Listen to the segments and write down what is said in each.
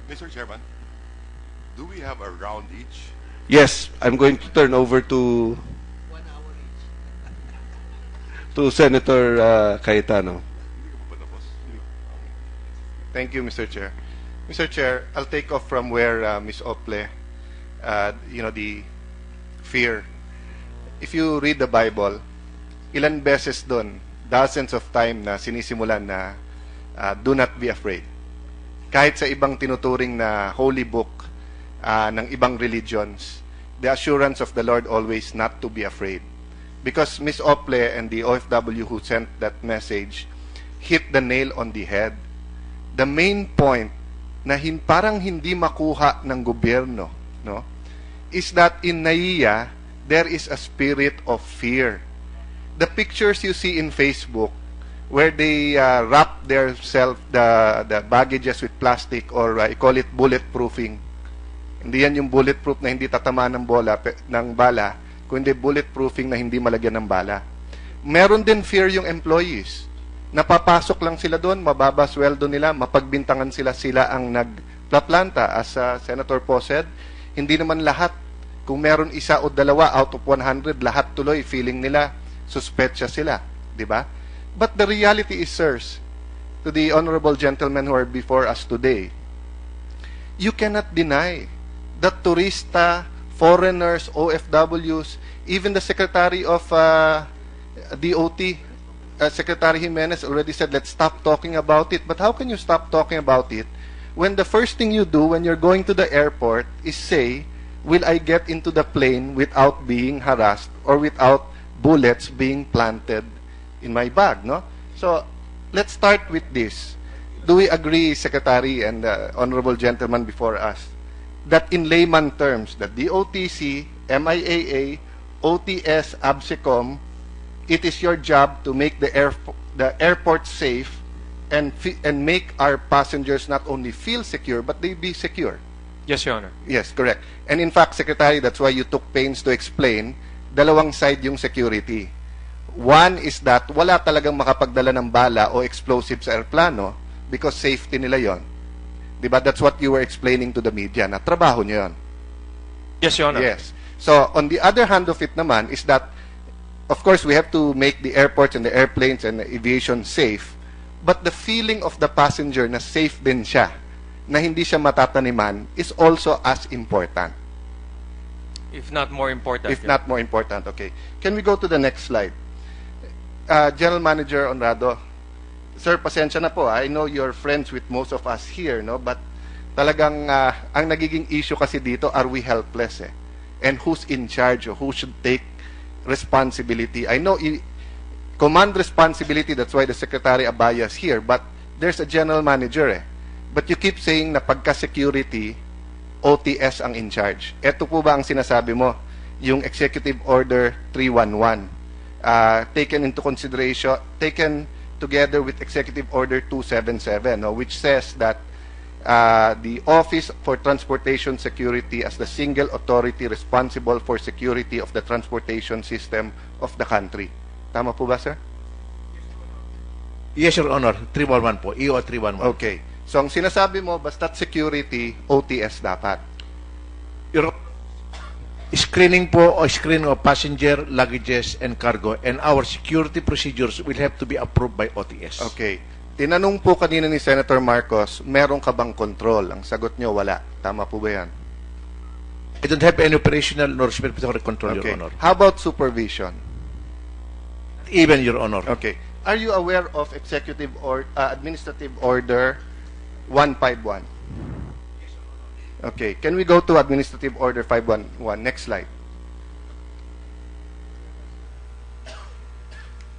Mr. Chairman, do we have a round each? Yes, I'm going to turn over to Senator Cayetano. Thank you, Mr. Chair. Mr. Chair, I'll take off from where Ms. Ople, the fear. If you read the Bible, ilan beses doon, dozens of time na sinisimulan na do not be afraid. Kahit sa ibang tinuturing na holy book ng ibang religions, the assurance of the Lord always not to be afraid. Because Ms. Ople and the OFW who sent that message hit the nail on the head. The main point na parang hindi makuha ng gobyerno, no, is that in NAIA, there is a spirit of fear. The pictures you see in Facebook where they wrap the baggages with plastic, or I call it bulletproofing. Hindi yan yung bulletproof na hindi tatama ng bala, kundi bulletproofing na hindi malagyan ng bala. Meron din fear yung employees. Napapasok lang sila doon, mababa sweldo nila, mapagbintangan sila ang nagplaplanta. As Senator Po said, hindi naman lahat. Kung meron isa o dalawa out of 100, lahat tuloy feeling nila suspetsya sila, di ba? But the reality is, sirs, to the honorable gentlemen who are before us today, you cannot deny that turista, foreigners, OFWs, even the Secretary of DOT, Secretary Jimenez already said, let's stop talking about it. But how can you stop talking about it when the first thing you do when you're going to the airport is say, will I get into the plane without being harassed or without bullets being planted in my bag, no? So, let's start with this. Do we agree, Secretary and honorable gentleman before us, that in layman terms, that the DOTC, MIAA, OTS, ABSECOM, it is your job to make the airport safe and make our passengers not only feel secure, but they be secure? Yes, Your Honor. Yes, correct. And in fact, Secretary, that's why you took pains to explain, dalawang side yung security. One is that wala talagang makapagdala ng bala o explosive sa aeroplano because safety nila yon. Diba? That's what you were explaining to the media, na trabaho nyo yun. Yes, Your Honor. Yes. So, on the other hand of it naman is that, of course, we have to make the airports and the airplanes and the aviation safe, but the feeling of the passenger na safe din siya, na hindi siya matataniman, is also as important. If not more important. If not more important, okay. Can we go to the next slide? General Manager Honrado, sir, pasensya na po. I know you're friends with most of us here, no? But talagang ang nagiging issue kasi dito, are we helpless? And who's in charge or who should take responsibility? I know command responsibility, that's why the Secretary Abaya is here, but there's a general manager. But you keep saying na pagka-security, OTS ang in charge. Ito po ba ang sinasabi mo? Yung Executive Order 311. Taken into consideration, taken together with Executive Order 277, which says that the Office for Transportation Security as the single authority responsible for security of the transportation system of the country. Tama po ba, sir? Yes, Your Honor. 311 po. EO 311. Okay. So, ang sinasabi mo, basta't security, OTS dapat. Your screening po o screening of passenger, luggages, and cargo, and our security procedures will have to be approved by OTS. Okay. Tinanong po kanina ni Senator Marcos, meron ka bang control? Ang sagot nyo, wala. Tama po ba yan? I don't have any operational nor supervisory control, Okay. Your Honor. How about supervision? Even, Your Honor. Okay. Are you aware of Executive or Administrative Order 151? Okay. Can we go to Administrative Order 511? Next slide.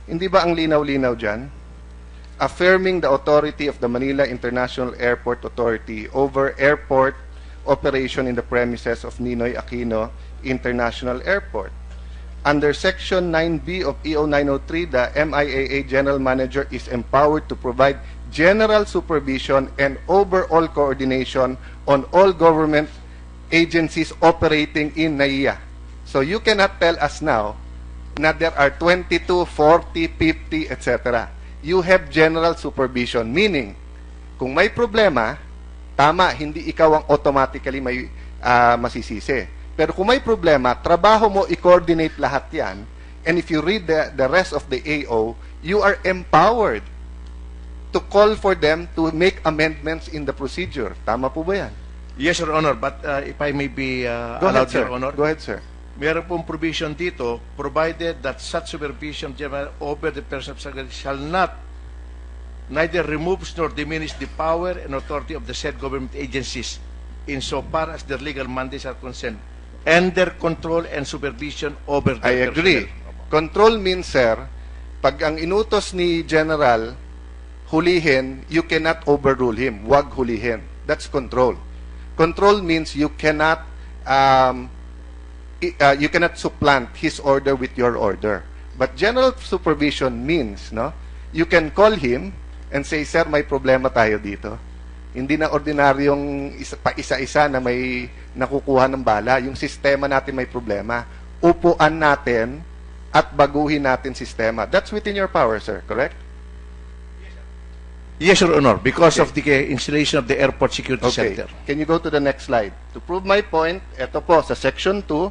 Hindi ba ang linaw-linaw dyan? Affirming the authority of the Manila International Airport Authority over airport operation in the premises of Ninoy Aquino International Airport. Under Section 9B of EO 903, the MIAA General Manager is empowered to provide general supervision and overall coordination on all government agencies operating in NAIA. So you cannot tell us now that there are 22, 40, 50, etc. You have general supervision, meaning kung may problema, Tama, hindi ikaw ang automatically may masisisi. Pero kung may problema, trabaho mo i-coordinate lahat yan. And if you read the rest of the AO, you are empowered to call for them to make amendments in the procedure. Tama po ba yan? Yes, Your Honor, but if I may be Go allowed, ahead, sir. Your Honor. Go ahead, sir. Meron pong provision dito, provided that such supervision general over the person of secretary shall not neither removes nor diminish the power and authority of the said government agencies insofar as their legal mandates are concerned and their control and supervision over I their agree. personnel. Control means, sir, pag ang inutos ni General hulihin, you cannot overrule him. Wag hulihin. That's control. Control means you cannot supplant his order with your order. But general supervision means, no, you can call him and say, sir, may problema tayo dito. Hindi na ordinaryong isa-isa na may nakukuha ng bala. Yung sistema natin may problema. Upuan natin at baguhin natin sistema. That's within your power, sir. Correct? Yes, Your Honor, because Okay. of the installation of the airport security Okay. center. Can you go to the next slide? To prove my point, ito po, sa Section 2,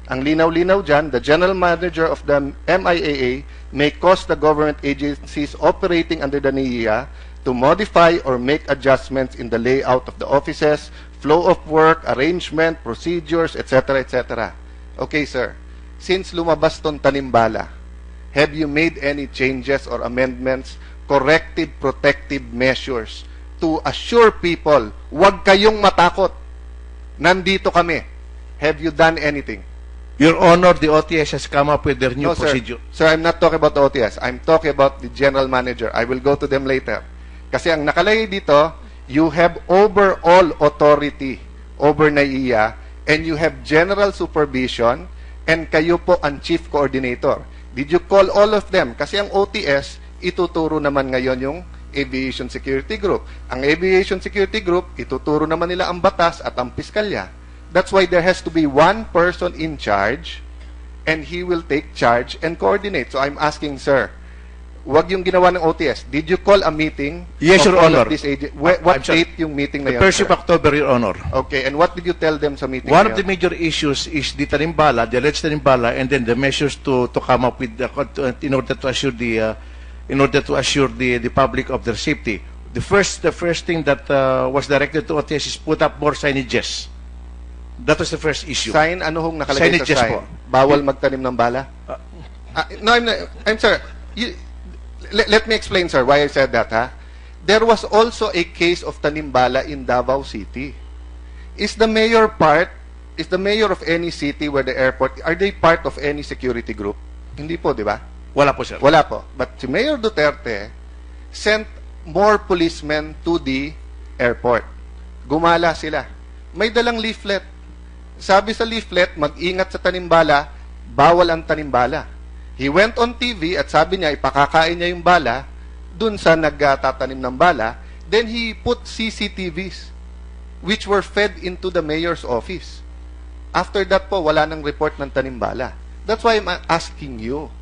ang linaw-linaw dyan, the General Manager of the MIAA may cause the government agencies operating under the NAIA to modify or make adjustments in the layout of the offices, flow of work, arrangement, procedures, etc., etc. Okay, sir. Since lumabas tong tanimbala, have you made any changes or amendments, corrective, protective measures to assure people, huwag kayong matakot. Nandito kami. Have you done anything? Your Honor, the OTS has come up with their new No, sir. procedure. Sir, I'm not talking about the OTS. I'm talking about the general manager. I will go to them later. Kasi ang nakalagay dito, you have overall authority over NAIA and you have general supervision and kayo po ang chief coordinator. Did you call all of them? Kasi ang OTS, ituturo naman ngayon yung Aviation Security Group. Ang Aviation Security Group, ituturo naman nila ang batas at ang piskalya. That's why there has to be one person in charge and he will take charge and coordinate. So I'm asking, sir, wag yung ginawa ng OTS. Did you call a meeting? Yes, of Your all of Honor. these what I'm sorry. date yung meeting na The yun, 1st of sir? October, Your Honor. Okay, and what did you tell them sa meeting One na of the yun? major issues is the tanimbala, the alleged tanimbala, and then the measures to come up with in order to assure the public of their safety. The first thing that was directed to OTS is put up more signages. That was the first issue. Sign, ano hong nakalagay Signages sa sign? po. Bawal magtanim ng bala? No, I'm sorry. Let me explain, sir, why I said that, ha? There was also a case of tanimbala in Davao City. Is the mayor of any city where the airport, are they part of any security group? Hindi po, di ba? Wala po, sir. Wala po. But si Mayor Duterte sent more policemen to the airport. Gumala sila. May dalang leaflet. Sabi sa leaflet, mag-ingat sa tanimbala, bawal ang tanimbala. He went on TV at sabi niya, ipakakain niya yung bala dun sa nagtatanim ng bala. Then he put CCTVs which were fed into the mayor's office. After that po, wala nang report ng tanimbala. That's why I'm asking you.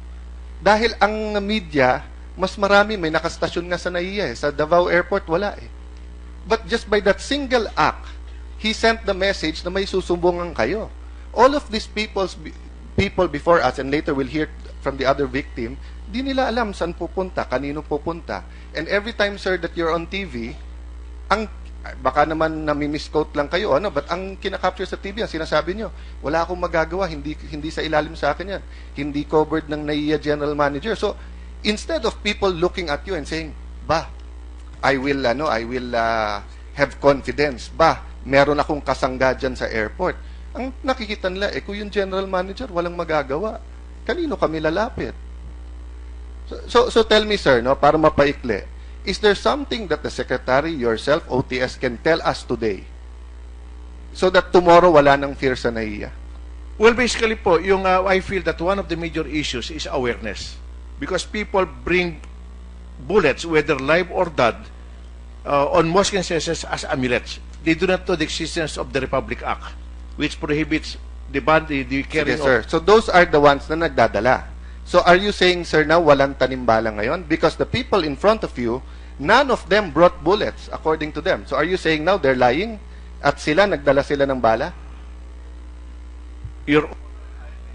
Dahil ang media, mas marami, may nakastasyon nga sa NAIA. Sa Davao Airport, wala eh. But just by that single act, he sent the message na may susumbungan kayo. All of these people before us, and later we'll hear from the other victim, di nila alam saan pupunta, kanino pupunta. And every time, sir, that you're on TV, baka naman nami-misquote lang kayo, ano, but ang kinakapture sa TV, ang sinasabi nyo, wala akong magagawa, hindi sa ilalim sa akin yan. Hindi covered ng NAIA General Manager. So, instead of people looking at you and saying, I will have confidence. Meron akong kasangga dyan sa airport. Ang nakikita nila, kung yung General Manager, walang magagawa. Kanino kami lalapit? So tell me, sir, no, para mapaikli, is there something that the Secretary, yourself, OTS, can tell us today so that tomorrow wala nang fear sa NAIA? Well, basically po, I feel that one of the major issues is awareness. Because people bring bullets, whether live or dead, on most instances as amulets. They do not know the existence of the Republic Act, which prohibits the carrying Sige, sir. So those are the ones na nagdadala. So are you saying, sir, na walang tanimbala ngayon? Because the people in front of you, None of them brought bullets, according to them. So are you saying now they're lying? At nagdala sila ng bala? Your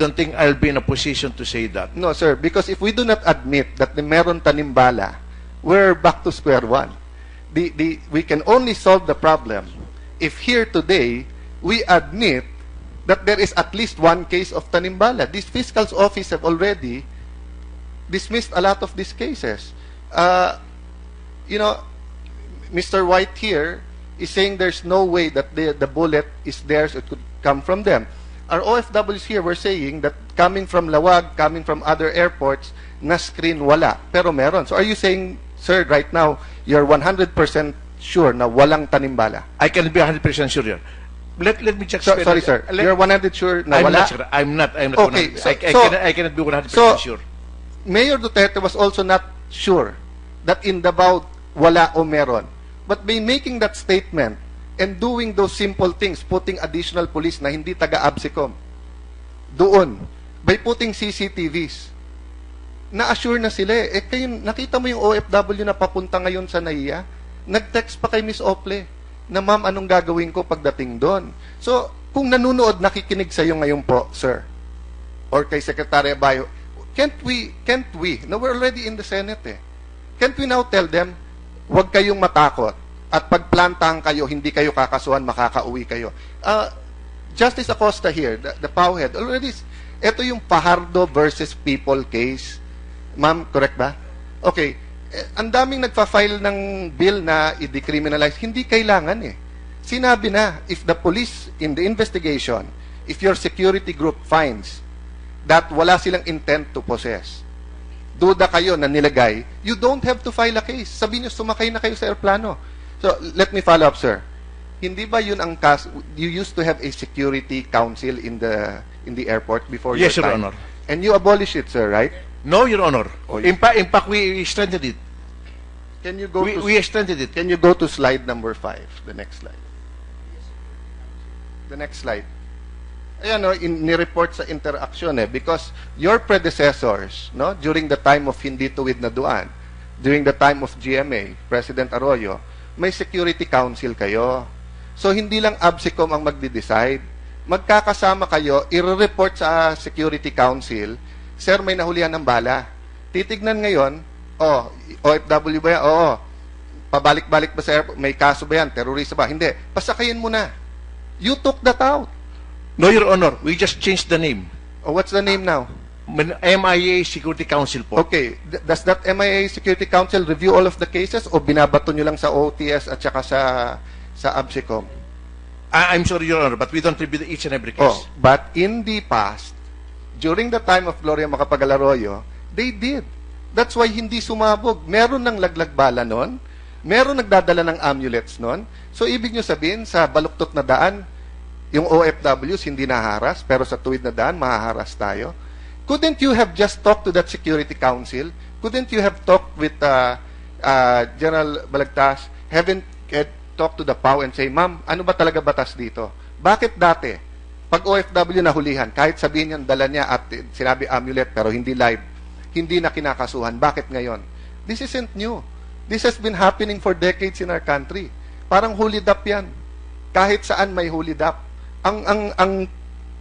don't think I'll be in a position to say that. No, sir. Because if we do not admit that meron tanim bala, we're back to square one. We can only solve the problem if here today we admit that there is at least one case of tanim bala. This fiscal's office have already dismissed a lot of these cases. You know, Mr. White here is saying there's no way that the bullet is theirs, it could come from them. Our OFWs here were saying that coming from Lawag, coming from other airports, na screen wala, pero meron. So are you saying, sir, right now, you're 100% sure na walang tanimbala? I can be 100% sure here. Let me just So, sorry, sir. You're 100 sure na I'm wala? not sure. I'm not. Okay, 100. I cannot be 100% sure. Mayor Duterte was also not sure that in Davao wala o meron. But by making that statement and doing those simple things, putting additional police na hindi taga-ABSICOM doon, by putting CCTVs, na-assure na sila eh. Kayo, nakita mo yung OFW na papunta ngayon sa NAIA? Nag-text pa kay Miss Ople na, ma'am, anong gagawin ko pagdating doon? So, kung nanunood, nakikinig sa'yo ngayon po, sir, or kay Secretary Abaya, can't we, no, we're already in the Senate eh. Can't we now tell them, huwag kayong matakot, at pagplantahan kayo, hindi kayo kakasuhan, makakauwi kayo. Justice Acosta here, the POWhead, already, ito yung Fajardo versus People case. Ma'am, correct ba? Okay. Ang daming nagfa-file ng bill na i-decriminalize. Hindi kailangan eh. Sinabi na, if the police in the investigation, if your security group finds that wala silang intent to possess, duda kayo na nilagay, you don't have to file a case. Sabihin nyo, sumakay na kayo sa aeroplano. So, let me follow up, sir. Hindi ba yun ang case, you used to have a security council in the airport before your Yes, Your time? Honor. And you abolish it, sir, right? No, Your Honor. Oh, In fact, we strengthened it. Can you go to We strengthened it. Can you go to slide number 5? The next slide. The next slide. Ayan, no, ni-report sa interaction eh, because your predecessors, no, during the time of hindi tuwid na duan, during the time of GMA, President Arroyo, may security council kayo. So, hindi lang ABSICOM ang magde-decide. Magkakasama kayo, i-report sa security council, sir, may nahulihan ng bala. Titignan ngayon, OFW ba yan? Oo. Pabalik-balik ba sa airport? May kaso ba yan? Terorista ba? Hindi. Pasakayin mo na. You took that out. No, Your Honor. We just changed the name. Oh, what's the name now? MIAA Security Council po. Okay. Does that MIAA Security Council review all of the cases o binabato nyo lang sa OTS at saka sa ABSICOM? I'm sorry, Your Honor, but we don't review each and every case. But in the past, during the time of Gloria Macapagal-Arroyo, they did. That's why hindi sumabog. Meron ng Laglagbala nun. Meron nagdadala ng amulets nun. So, ibig nyo sabihin, sa baluktot na daan, yung OFWs hindi naharas, pero sa tuwid na daan, mahaharas tayo. Couldn't you have just talked to that Security Council? Couldn't you have talked with General Balagtas? Haven't talked to the POW and say, ma'am, ano ba talaga batas dito? Bakit dati, pag OFW nahulihan, kahit sabihin niyan dala niya at sinabi amulet pero hindi live, hindi na kinakasuhan. Bakit ngayon? This isn't new. This has been happening for decades in our country. Parang hulid up yan. Kahit saan may hulid up. Ang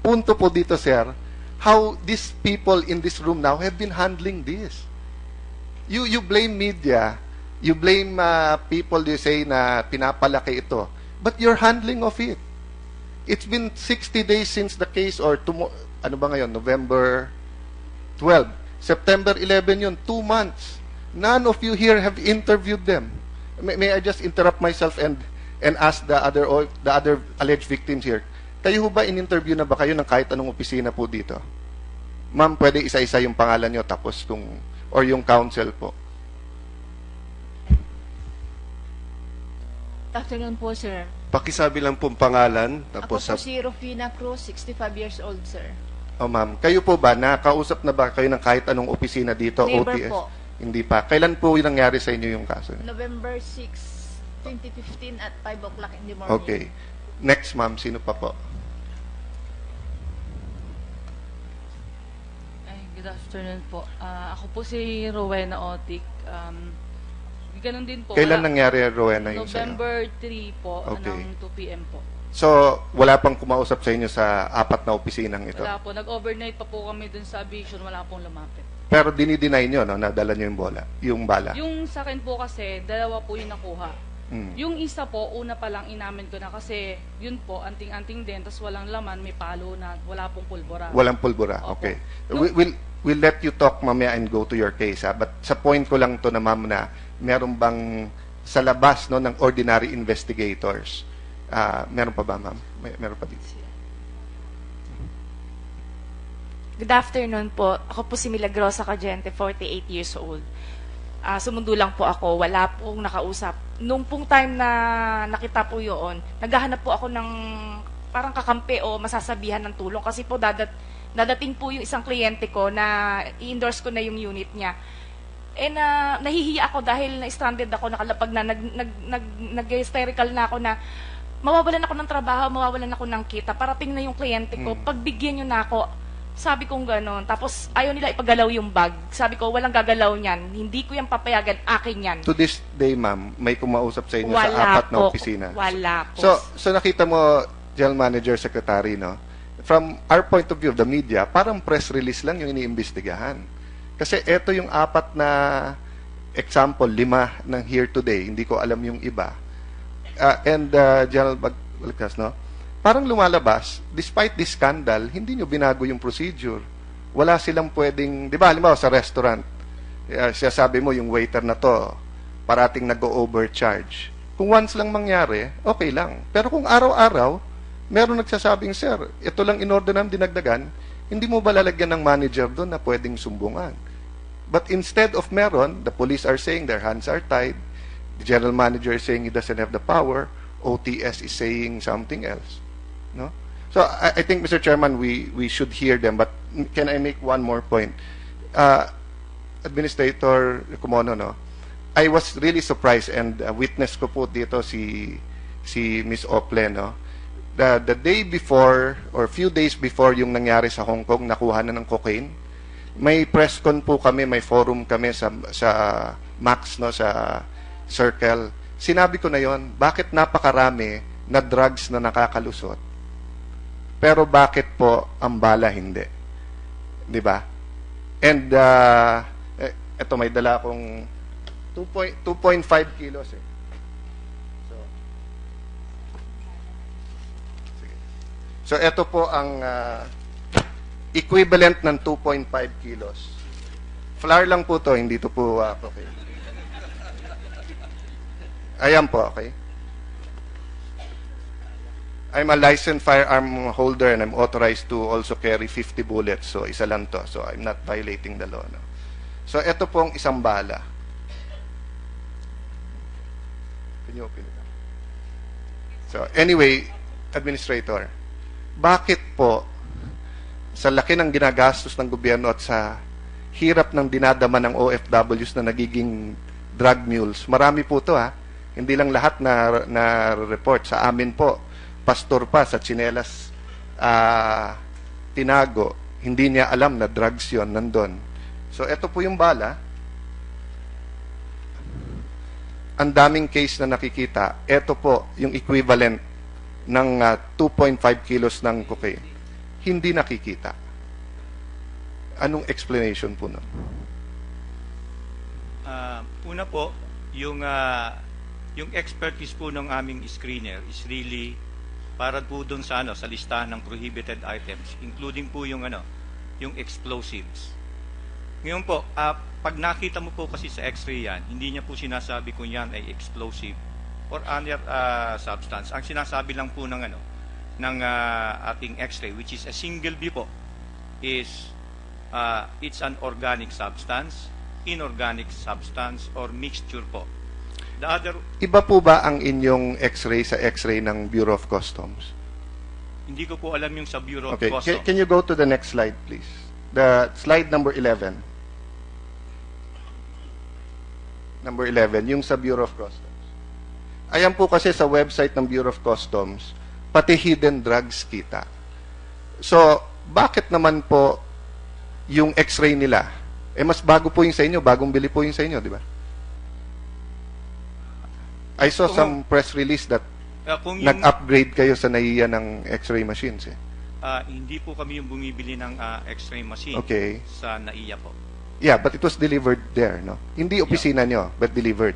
punto po dito, sir, how these people in this room now have been handling this. You blame media, you blame people, you say na pinapalaki ito, but your handling of it. It's been 60 days since the case, or ano ba ngayon, November 12. September 11 yun, 2 months. None of you here have interviewed them. May I just interrupt myself and ask the other alleged victims here. Kayo ba in-interview na ba kayo ng kahit anong opisina po dito? Ma'am, pwede isa-isa yung pangalan nyo tapos or yung counsel po. Afternoon po, sir. Pakisabi lang pong pangalan. Tapos Ako po si Rufina Cruz, 65 years old, sir. Oh, ma'am. Kayo po ba, nakausap na ba kayo ng kahit anong opisina dito, Never OTS? po. Hindi pa. Kailan po yung nangyari sa inyo yung kaso? November 6, 2015 at 5 o'clock in the morning. Okay. Next, ma'am. Sino pa po? Good afternoon po. Ako po si Rowena Otic. Ganun din po. Kailan Wala. nangyari, Rowena, yung sa'yo? November 3 po, Okay. ng 2 p.m. po. So, wala pang kumausap sa inyo sa 4 na opisinang ito? Wala po. Nag-overnight pa po kami dun sa Aviation. Wala pong lumapit. Pero dinideny nyo, no, na dala nyo yung bala? Yung sa akin po kasi, dalawa po yung nakuha. Yung isa po, una pa lang inamin ko na kasi yun po, anting-anting din, tapos walang laman, may palo na, wala pong pulbura. Walang pulbura, Opo. okay. We'll let you talk mamaya and go to your case, ha? But sa point ko lang to na ma'am na meron bang sa labas, no, ng ordinary investigators, meron pa ba, ma'am? Meron pa dito. Good afternoon po. Ako po si Milagrosa Cagente, 48 years old. Sumundo lang po ako. Wala pong nakausap. Nung pong time na nakita po yun, naghahanap po ako ng parang kakampi o masasabihan ng tulong. Kasi po dadating po yung isang kliyente ko na i-endorse ko na yung unit niya. Nahihiya ako dahil na-stranded ako, nakalapag na, nag-hysterical na ako na mawawalan ako ng trabaho, mawawalan ako ng kita. Parating na yung kliyente ko, pagbigyan nyo na ako. Sabi kong gano'n. Tapos ayaw nila ipagalaw yung bag. Sabi ko, walang gagalaw niyan. Hindi ko yan papayagan. Akin yan. To this day, ma'am, may kumausap sa inyo Wala sa 4 na po. opisina? Wala po. So nakita mo, General Manager, Secretary, no? From our point of view of the media, parang press release lang yung iniimbestigahan. Kasi eto yung 4 na example, 5 ng here today. Hindi ko alam yung iba. General Baglas, no? Parang lumalabas, despite this scandal, hindi nyo binago yung procedure. Wala silang pwedeng, di ba, halimbawa sa restaurant, siya sabi mo, yung waiter na to, parating nag-overcharge. Kung once lang mangyari, okay lang. Pero kung araw-araw, meron nagsasabing, sir, ito lang in-order namin dinagdagan, hindi mo ba lalagyan ng manager doon na pwedeng sumbungan? But instead of meron, the police are saying their hands are tied, the general manager is saying he doesn't have the power, OTS is saying something else. No? So I think, Mr. Chairman, we should hear them. But can I make one more point? Administrator Recomono, no? I was really surprised and witness ko po dito si Miss Ople, no? The day before or few days before yung nangyari sa Hong Kong, nakuha na ng cocaine. May press con po kami, may forum kami sa Max, no, sa Circle. Sinabi ko na yon, bakit napakarami na drugs na nakakalusot? Pero bakit po ang bala hindi? 'Di ba? And eto may dala akong 2.5 kilos eh. So eto po ang equivalent ng 2.5 kilos. Flour lang po to, hindi to po okay. Ayan po, okay? I'm a licensed firearm holder and I'm authorized to also carry 50 bullets. So, isa lang to. So, I'm not violating the law. No? So, ito pong isang bala. Can you open it up? So, anyway, Administrator, bakit po sa laki ng ginagastos ng gobyerno at sa hirap ng dinadama ng OFWs na nagiging drug mules, marami po to ha, hindi lang lahat na report. Sa amin po, pastor pa sa tsinelas tinago, hindi niya alam na drugs yon nandun. So ito po yung bala. Ang daming case na nakikita, ito po yung equivalent ng 2.5 kilos ng cocaine. Hindi nakikita. Anong explanation po nun? Una po, yung expertise po ng aming screener is really para po doon sa sa listahan ng prohibited items, including po yung yung explosives. Ngayon po, pag nakita mo po kasi sa X-ray yan, hindi niya po sinasabi kung yan ay explosive or other substance. Ang sinasabi lang po ng ating X-ray, which is a single view po, is it's an organic substance, inorganic substance, or mixture po. The other, Iba po ba ang inyong X-ray sa X-ray ng Bureau of Customs? hindi ko po alam yung sa Bureau Okay, of Customs. can you go to the next slide, please? The slide number 11. Number 11, yung sa Bureau of Customs. Ayan po kasi sa website ng Bureau of Customs, pati hidden drugs kita. So, bakit naman po yung X-ray nila? Mas bago po yung sa inyo, bagong bili po yung sa inyo, di ba? I saw some press release that Kung yung, nag-upgrade kayo sa NAIA ng X-ray machines. Eh. hindi po kami yung bumibili ng X-ray machine Okay. sa NAIA po. Yeah, but it was delivered there, no? Hindi opisina nyo, but delivered.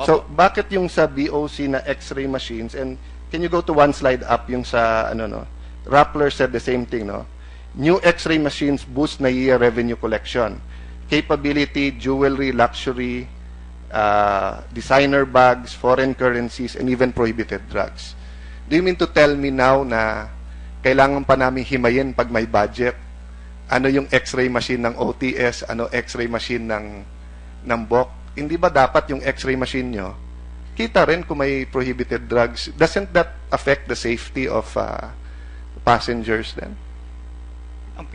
So, Opo. bakit yung sa BOC na X-ray machines, and can you go to one slide up yung sa, ano, no? Rappler said the same thing, no? New X-ray machines boost NAIA revenue collection. Capability, jewelry, luxury, designer bags, foreign currencies, and even prohibited drugs. Do you mean to tell me now na kailangan pa namin himayin pag may budget? Ano yung X-ray machine ng OTS? Ano X-ray machine ng BOC? Hindi ba dapat yung X-ray machine nyo, kita rin kung may prohibited drugs? Doesn't that affect the safety of passengers then? Ang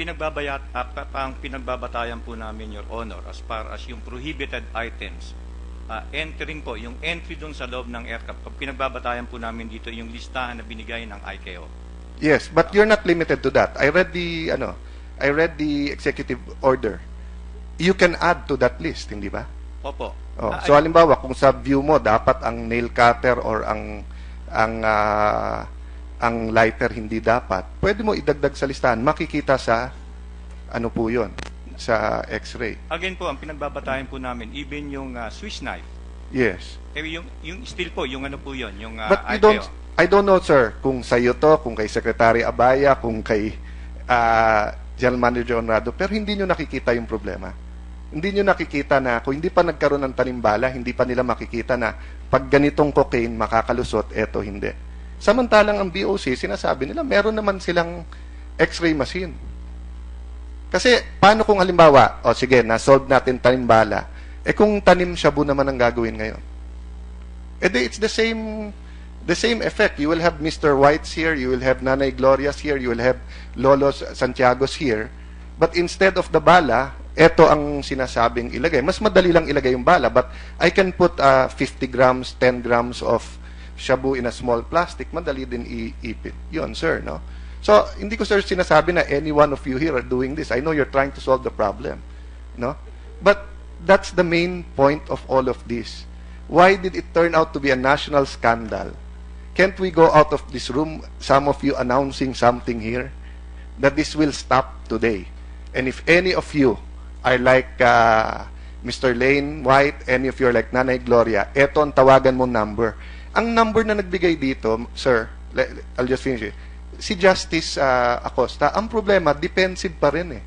pinagbabatayan po namin, Your Honor, as far as yung prohibited items, entering po, yung entry dun sa loob ng aircraft, ang pinagbabatayan po namin dito yung listahan na binigay ng ICAO. Yes, but you're not limited to that. I read the executive order. You can add to that list, hindi ba? Opo. Oh, so halimbawa, kung sa view mo dapat ang nail cutter or ang lighter hindi dapat, pwede mo idagdag sa listahan. Makikita sa ano po 'yon, sa X-ray. Again po, ang pinagbabatayan po namin, even yung Swiss knife. Yes. Yung still po, yung ano po 'yon, yung But I don't know, sir, kung sa iyo to, kung kay Secretary Abaya, kung kay General Manager Honrado, pero hindi nyo nakikita yung problema. Hindi nyo nakikita na kung hindi pa nagkaroon ng tanimbala, hindi pa nila makikita na pag ganitong cocaine makakalusot, eto hindi. Samantalang ang BOC, sinasabi nila, meron naman silang X-ray machine. Kasi, paano kung halimbawa, sige, na-solve natin tanimbala, kung tanim shabu naman ang gagawin ngayon? It's the same effect. You will have Mr. Whites here, you will have Nanay Glorias here, you will have Lolos Santiago's here, but instead of the bala, eto ang sinasabing ilagay. Mas madali lang ilagay yung bala, but I can put 50 grams, 10 grams of shabu in a small plastic, madali din iipit. Yun, sir, no? So, hindi ko, sir, sinasabi na any one of you here are doing this. I know you're trying to solve the problem, no? But that's the main point of all of this. Why did it turn out to be a national scandal? Can't we go out of this room, some of you announcing something here, that this will stop today? And if any of you are like Mr. Lane White, any of you are like Nanay Gloria, eto ang tawagan mo number. Ang number na nagbigay dito, sir, I'll just finish it, si Justice Acosta, ang problema, defensive pa rin eh.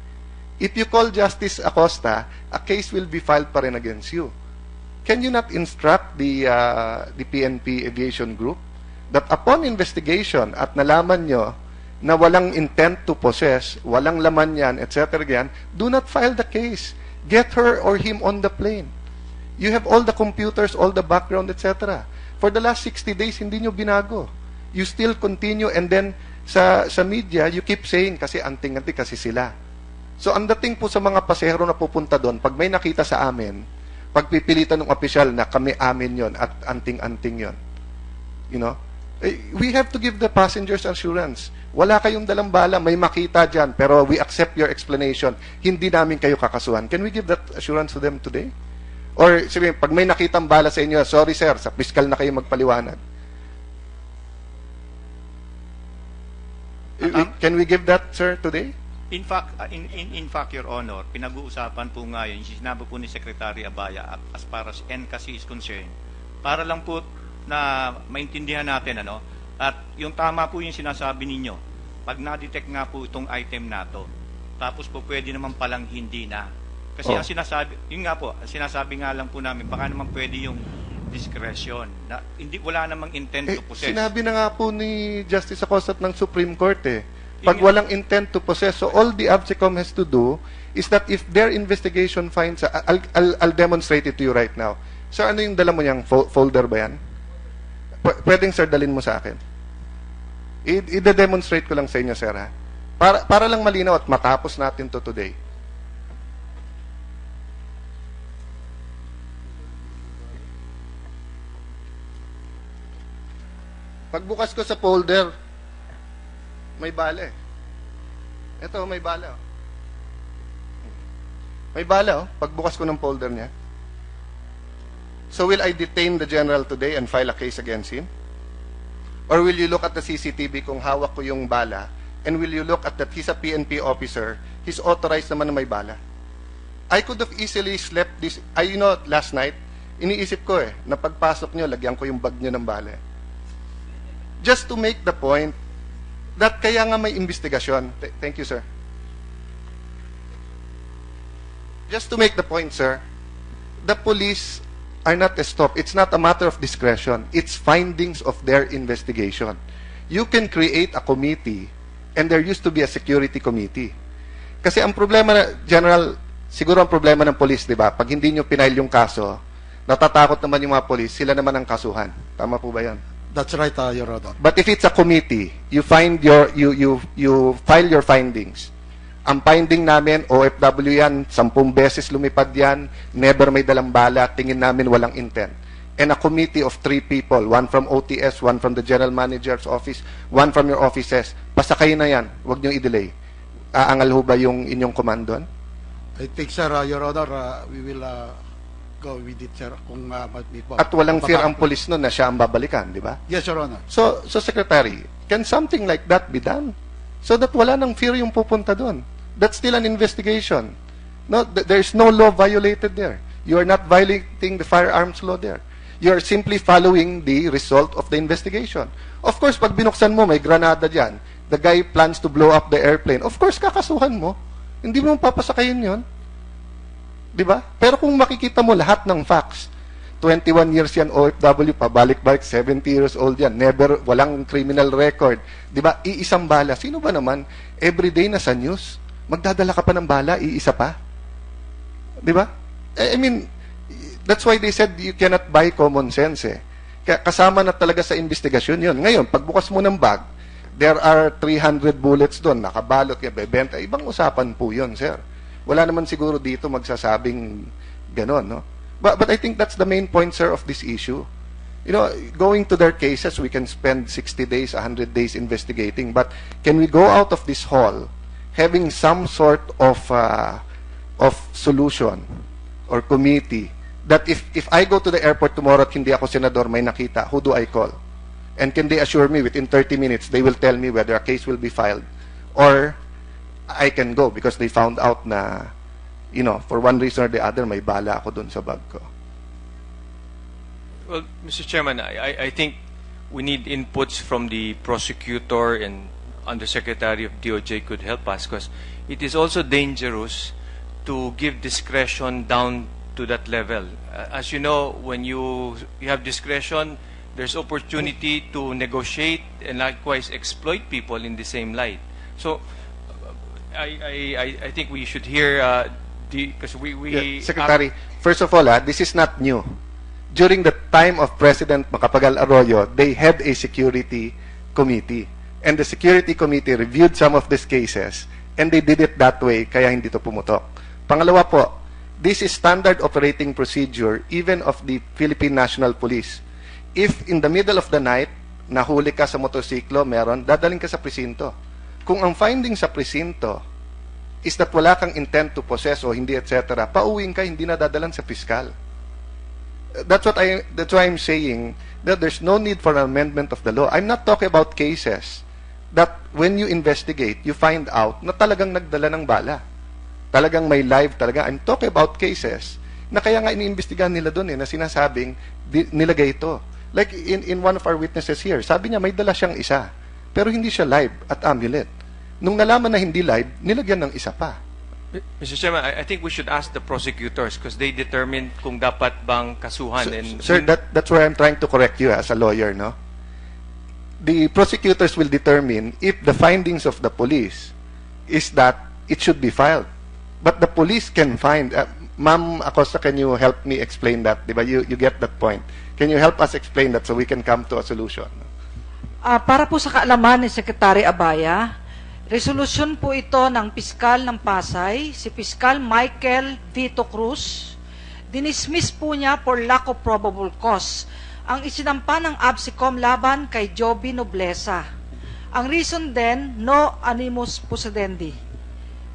If you call Justice Acosta, a case will be filed pa rin against you. Can you not instruct the PNP Aviation Group that upon investigation at nalaman nyo na walang intent to possess, walang laman yan, etc. yan, do not file the case. Get her or him on the plane. You have all the computers, all the background, etc. For the last 60 days, hindi nyo binago. You still continue, and then sa media, you keep saying, kasi anting-anting, kasi sila. So, ang dating po sa mga pasahero na pupunta doon, pag may nakita sa amin, pagpipilitan ng opisyal na kami amin yon at anting-anting yon. You know? We have to give the passengers assurance. Wala kayong dalang bala, may makita dyan, pero we accept your explanation. Hindi namin kayo kakasuhan. Can we give that assurance to them today? Or, sabihin, pag may nakitang bala sa inyo, sorry sir, sa piskal na kayo magpaliwanag. Can we give that, sir, today? In fact, Your Honor, pinag-uusapan po nga yun, sinabi po ni Secretary Abaya as far as NCAC is concerned, para lang po na maintindihan natin, ano, at yung tama po yung sinasabi ninyo, pag na-detect nga po itong item na to, tapos po pwede naman palang hindi na. Kasi ang sinasabi, yun nga po, sinasabi nga lang po namin, baka naman pwede yung discretion, na hindi, wala namang intent to possess. Sinabi na nga po ni Justice Acosta ng Supreme Court pag walang intent to possess, so all the ABSECOM has to do is that if their investigation finds, I'll demonstrate it to you right now. Sir, ano yung dala mo niyang folder ba yan? Pwedeng, sir, dalin mo sa akin. I-demonstrate ko lang sa inyo, sir, ha? Para lang malinaw at matapos natin to today. Pagbukas ko sa folder, may bala eh. Ito, may bala. May bala, oh. Pagbukas ko ng folder niya. So will I detain the general today and file a case against him? Or will you look at the CCTV kung hawak ko yung bala, and will you look at that he's a PNP officer, he's authorized naman na may bala? I could have easily slept this, last night, iniisip ko na pagpasok nyo, lagyan ko yung bag nyo ng bala. Just to make the point that kaya nga may investigasyon. Thank you, sir. Just to make the point, sir, the police are not stopped. It's not a matter of discretion. It's findings of their investigation. You can create a committee, and there used to be a security committee. Kasi ang problema, General, siguro ang problema ng police, di ba? Pag hindi nyo pinail yung kaso, natatakot naman yung mga police, sila naman ang kasuhan. Tama po ba yan? That's right, Your Honor. But if it's a committee, you file your findings. Ang finding namin, OFW yan, 10 beses lumipad yan, never may dalang bala, tingin namin walang intent. And a committee of 3 people, 1 from OTS, 1 from the General Manager's Office, 1 from your offices, pasakay na yan, huwag niyong i-delay. Aangal ho ba yung inyong komandon? I think, sir, Your Honor, we will go with it, sir, kung may po. At walang fear ang polis nun na siya ang babalikan, di ba? Yes, Your Honor. So Secretary, can something like that be done? So that wala nang fear yung pupunta doon. That's still an investigation. No, there's no law violated there. You are not violating the firearms law there. You are simply following the result of the investigation. Of course, pag binuksan mo, may granada dyan. The guy plans to blow up the airplane. Of course, kakasuhan mo. Hindi mo papasakayin yon, di ba? Pero kung makikita mo lahat ng facts, 21 years yan OFW, pabalik-balik, 70 years old yan, never, walang criminal record, di ba? Iisang bala. Sino ba naman, everyday na sa news, magdadala ka pa ng bala, iisa pa? Di ba? I mean, that's why they said you cannot buy common sense eh. Kaya kasama na talaga sa investigasyon yun. Ngayon, pagbukas mo ng bag, there are 300 bullets doon, nakabalot, bebenta. Ibang usapan po yun, sir. Wala naman siguro dito magsasabing ganon, no? But I think that's the main point, sir, of this issue. Going to their cases, we can spend 60 days, 100 days investigating, but can we go out of this hall having some sort of solution or committee that if I go to the airport tomorrow at hindi ako senador, may nakita, who do I call? And can they assure me within 30 minutes they will tell me whether a case will be filed or I can go because they found out na, for one reason or the other, may bala ako dun sa bag ko. Well, Mr. Chairman, I think we need inputs from the prosecutor and Undersecretary of DOJ could help us because it is also dangerous to give discretion down to that level. As you know, when you have discretion, there's opportunity to negotiate and likewise exploit people in the same light. So, I think we should hear because we Secretary, first of all, this is not new. During the time of President Macapagal Arroyo, they had a security committee. And the security committee reviewed some of these cases and they did it that way, kaya hindi to pumutok. Pangalawa po, this is standard operating procedure even of the Philippine National Police. If in the middle of the night, nahuli ka sa motorsiklo, dadaling ka sa presinto. Kung ang finding sa presinto is that wala kang intent to possess o hindi, etc., pauwiin ka, hindi na dadalan sa piskal. That's why I'm saying that there's no need for an amendment of the law. I'm not talking about cases that when you investigate, you find out na talagang nagdala ng bala. Talagang may live talaga. I'm talking about cases na kaya nga iniimbestigahan nila doon na sinasabing nilagay ito. Like in one of our witnesses here, sabi niya may dala siyang isa, pero hindi siya live at amulet. Nung nalaman na hindi live, nilagyan ng isa pa. Mr. Chairman, I think we should ask the prosecutors because they determine kung dapat bang kasuhan. Sir, that's where I'm trying to correct you as a lawyer, no? The prosecutors will determine if the findings of the police is that it should be filed. But the police can find. Ma'am Acosta, can you help me explain that? Diba? You get that point. Can you help us explain that so we can come to a solution? Para po sa kaalaman ni Secretary Abaya, resolusyon po ito ng Piskal ng Pasay, si Piskal Michael Vito Cruz. Dinismiss po niya for lack of probable cause ang isinampa ng ABSICOM laban kay Joby Noblesa. Ang reason din, no animus possidendi.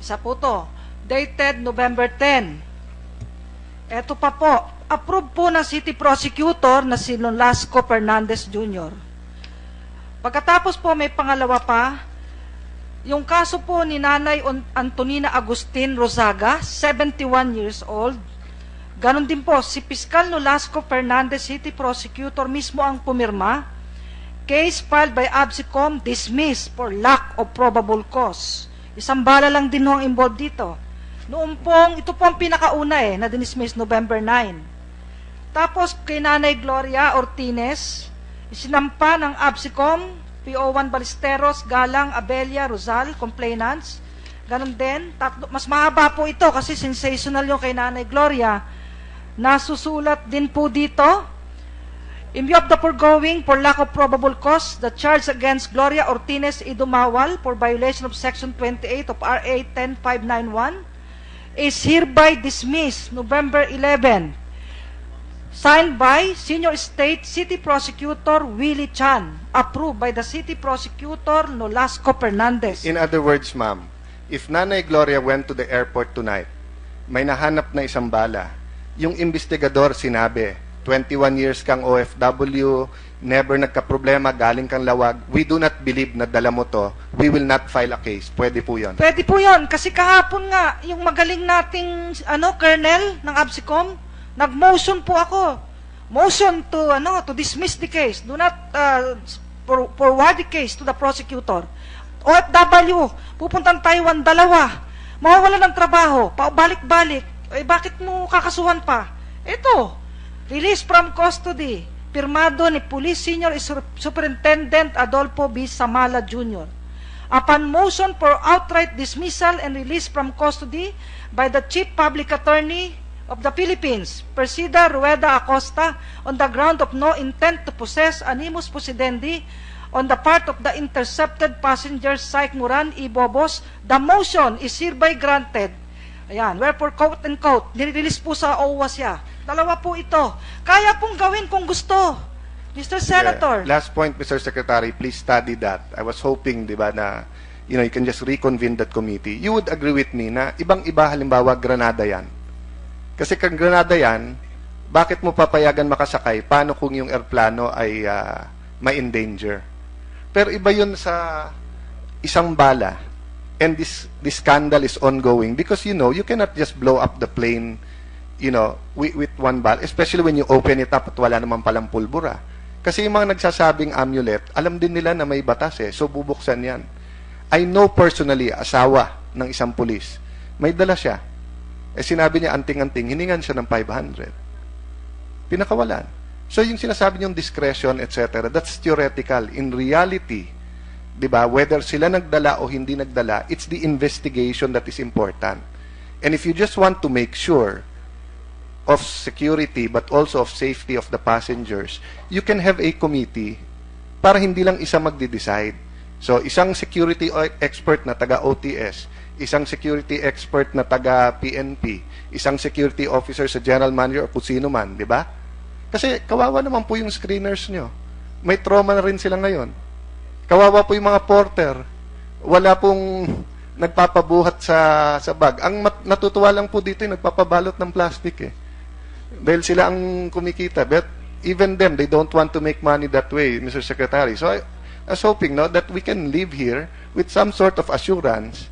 Isa po to, dated November 10. Eto pa po, approve po ng City Prosecutor na si Nolasco Fernandez Jr. Pagkatapos po may pangalawa pa, yung kaso po ni Nanay Antonina Agustin Rozaga, 71 years old. Ganon din po, si Piskal Nolasco Fernandez, City Prosecutor, mismo ang pumirma. Case filed by ABSICOM, dismissed for lack of probable cause. Isang bala lang din ho ang involved dito. Noong pong, ito po ang pinakauna na dinismiss November 9. Tapos kay Nanay Gloria Ortines, isinampa ng ABSICOM, PO1 Ballesteros, Galang, Abella, Rosal, complainants. Ganon din, mas mahaba po ito kasi sensational yung kay Nanay Gloria. Nasusulat din po dito, in view of the foregoing, for lack of probable cause, the charge against Gloria Ortines Idumawal for violation of Section 28 of RA 10591 is hereby dismissed November 11. Signed by Senior State City Prosecutor Willie Chan. Approved by the City Prosecutor Nolasco Fernandez. In other words, ma'am, if Nanay Gloria went to the airport tonight, may nahanap na isang bala, yung investigador sinabi, 21 years kang OFW, never nagka-problema, galing kang Lawag, we do not believe na dala mo to, we will not file a case. Pwede po yun. Pwede po yun. Kasi kahapon nga, yung magaling nating colonel ng ABSICOM, nag-motion po ako. Motion to dismiss the case. Do not forward the case to the prosecutor. OFW, pupuntang Taiwan, dalawa. Mawawala ng trabaho, balik-balik. Eh, bakit mo kakasuhan pa? Ito, release from custody, pirmado ni Police Senior Superintendent Adolfo B. Samala Jr. Upon motion for outright dismissal and release from custody by the Chief Public Attorney of the Philippines, Persida Rueda Acosta, on the ground of no intent to possess animus possidendi on the part of the intercepted passenger Saik Muran Ibobos, the motion is hereby granted. Ayan, wherefore, quote and quote, nirelease po sa OWA siya. Dalawa po ito. Kaya pong gawin kung gusto. Mr. Senator. Last point, Mr. Secretary, please study that. I was hoping, di ba, na you can just reconvene that committee. You would agree with me na ibang-iba, halimbawa, Granada yan. Kasi kung Granada yan, bakit mo papayagan makasakay? Paano kung yung airplano ay ma-endanger? Pero iba yun sa isang bala. And this scandal is ongoing because, you cannot just blow up the plane with one ball, especially when you open it up at wala naman palang pulbura. Kasi yung mga nagsasabing amulet, alam din nila na may batas so bubuksan yan. I know personally, asawa ng isang pulis, may dala siya. Sinabi niya, anting-anting, hiningan siya ng 500. Pinakawalan. So yung sinasabi niyong discretion, etc., that's theoretical. In reality, di ba, whether sila nagdala o hindi nagdala, it's the investigation that is important. And if you just want to make sure of security but also of safety of the passengers, you can have a committee para hindi lang isa magde-decide. So, isang security expert na taga-OTS, isang security expert na taga-PNP, isang security officer sa general manager o kung sino man, di ba? Kasi kawawa naman po yung screeners nyo. May trauma na rin sila ngayon. Kawawa po yung mga porter. Wala pong nagpapabuhat sa bag. Ang natutuwa lang po dito yung nagpapabalot ng plastic Dahil sila ang kumikita. But even them, they don't want to make money that way, Mr. Secretary. So I was hoping that we can live here with some sort of assurance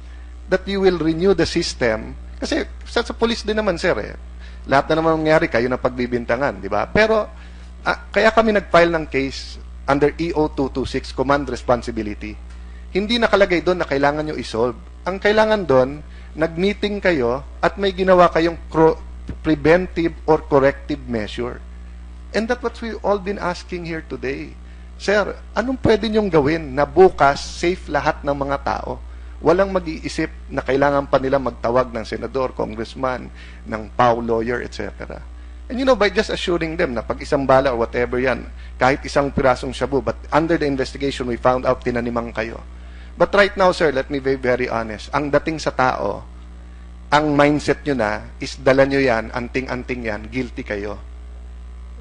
that you will renew the system. Kasi sa police din naman, sir, lahat na naman nangyari, kayo na pagbibintangan, di ba? Pero kaya kami nag-file ng case under EO 226, Command Responsibility. Hindi nakalagay doon na kailangan nyo isolve. Ang kailangan doon, nag-meeting kayo at may ginawa kayong preventive or corrective measure. And that's what we've all been asking here today. Sir, anong pwede nyong gawin na bukas safe lahat ng mga tao? Walang mag-iisip na kailangan pa nila magtawag ng senador, congressman, ng PAW lawyer, etc. And by just assuring them na pag isang bala or whatever yan, kahit isang pirasong shabu, but under the investigation, we found out tinanimang kayo. But right now, sir, let me be very honest. Ang dating sa tao, ang mindset nyo na is dala nyo yan, anting-anting yan, guilty kayo.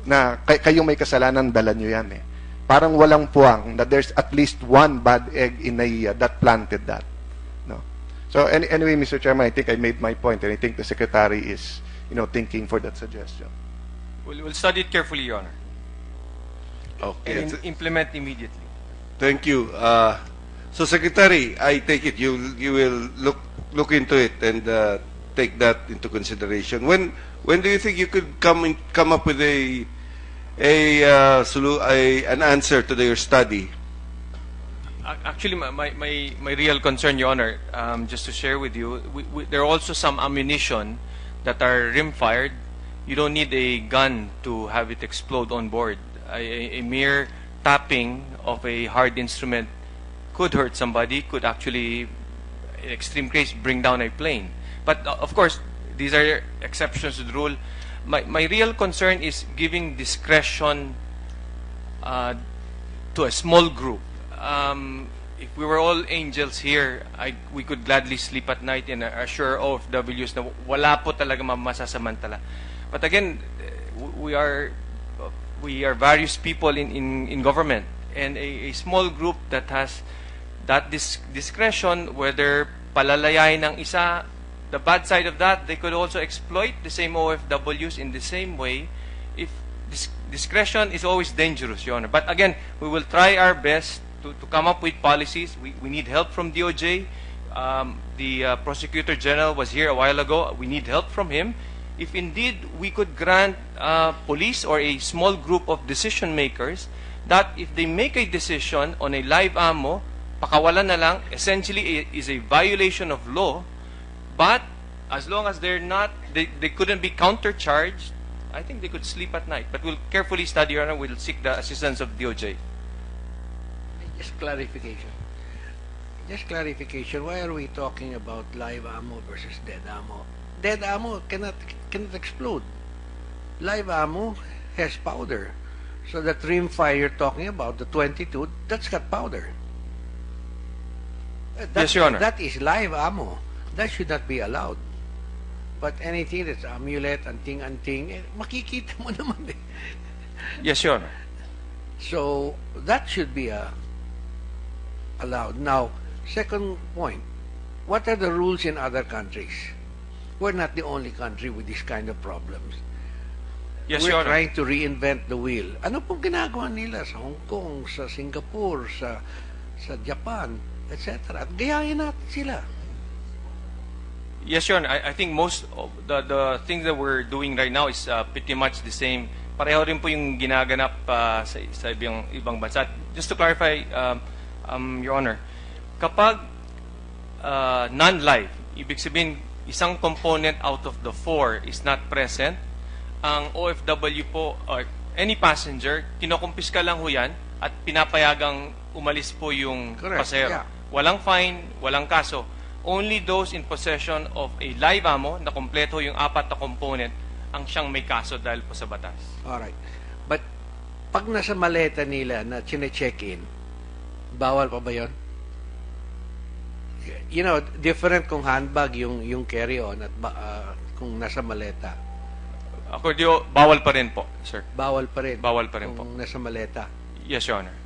Na kayo may kasalanan, dala nyo yan Parang walang puwang na there's at least one bad egg in NAIA that planted that. No? So anyway, Mr. Chairman, I think I made my point and I think the Secretary is thinking for that suggestion. We'll study it carefully, Your Honor, Okay. and implement immediately. Thank you. So, Secretary, I take it you will look into it and take that into consideration. When do you think you could come up with an answer to your study? Actually, my real concern, Your Honor, just to share with you, there are also some ammunition that are rim-fired. You don't need a gun to have it explode on board. A mere tapping of a hard instrument could hurt somebody, could actually, in extreme case, bring down a plane. But of course, these are exceptions to the rule. My real concern is giving discretion to a small group. If we were all angels here, we could gladly sleep at night and assure OFWs na wala po talaga masasamantala. But again, we are various people in government, and a small group that has that discretion, whether palalayain ng isa, the bad side of that, they could also exploit the same OFWs in the same way. If discretion is always dangerous, Your Honor. But again, we will try our best to come up with policies. We need help from DOJ. The Prosecutor General was here a while ago. We need help from him. If indeed we could grant police or a small group of decision makers that if they make a decision on a live ammo, pakawalan na lang, essentially is a violation of law. But as long as they're not, they couldn't be countercharged, I think they could sleep at night. But we'll carefully study, Your Honor. We'll seek the assistance of DOJ. Just clarification. Why are we talking about live ammo versus dead ammo? Dead ammo cannot explode. Live ammo has powder. So that rimfire you're talking about, the 22, that's got powder. Yes, Your Honor. That is live ammo. That should not be allowed. But anything that's amulet, anting, makikita mo naman eh. Yes, Your Honor. So that should be allowed. Now, second point, what are the rules in other countries? We're not the only country with this kind of problems. Yes, We're Your Honor. trying to reinvent the wheel. Ano pong ginagawa nila sa Hong Kong, sa Singapore, sa Japan, etc. At gayahin natin sila. Yes, Your Honor. I think most of the things that we're doing right now is pretty much the same. Pareho rin po yung ginaganap sa ibang bansa. Just to clarify, Your Honor, kapag non-live, ibig sabihin, isang component out of the 4 is not present, ang OFW po, or any passenger, kinokumpiska lang ho yan at pinapayagang umalis po yung pasahero. Yeah. Walang fine, walang kaso. Only those in possession of a live ammo na kompleto yung 4 na component ang siyang may kaso dahil po sa batas. Alright. But pag nasa maleta nila na chine-check-in, bawal pa ba yun? You know, different kung handbag yung carry-on at kung nasa maleta. According, bawal pa rin po, sir. Bawal pa rin. Bawal pa rin po. Kung nasa maleta. Yes, Your Honor.